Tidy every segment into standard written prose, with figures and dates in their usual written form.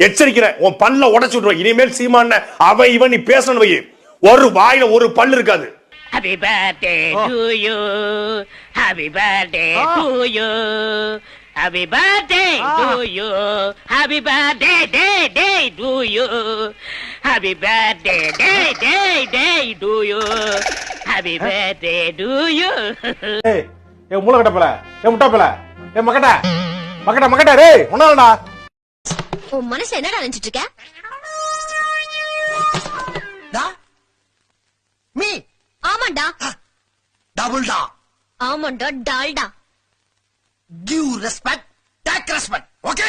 எச்சரிக்கிறேன், உன் பல்ல உடைச்சு விட்டுருவேன். இனிமேல் சீமான அவன் இவன் நீ பேசணும் வை, ஒரு வாயில ஒரு பல்லு இருக்காது. Happy birthday to you. Happy birthday to you. Happy birthday to you. Happy birthday day to you. Happy birthday day to you. Happy birthday to you. ஏய் ஏ மூளை கட்டப்பல, ஏ முட்டாப்பல, ஏ மக்கட்ட மக்கட்ட மக்கட்ட டேய் உன்னாலடா. உன் மனசு என்னடா நினைச்சிட்டு இருக்க? டா மீ ஆமாண்டா. டபுள் டா. ஆமாண்டா Dalda. Give respect, take respect. Okay?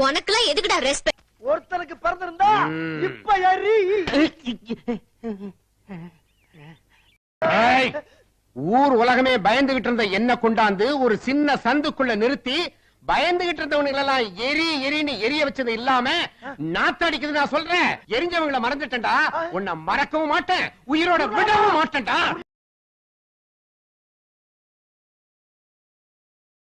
உனக்குலாம் எதுக்குடா ரெஸ்பெக்ட்? ஒருத்தனுக்கு பிறந்திருந்தா இப்ப எரி. ஊர் உலகமே பயந்துகிட்டு இருந்த என்ன கொண்டாந்து ஒரு சின்ன சந்துக்குள்ள நிறுத்தி பயந்துகிட்டு இருந்தவனுங்க எல்லாம் எரி எரின்னு எரிய வச்சது இல்லாம நாத்தடிக்குது. நான் சொல்றேன், எரிஞ்சவங்களை மறந்துட்டேன்டா, உன்னை மறக்கவும் மாட்டேன், உயிரோட விடவும் மாட்டேன்டா.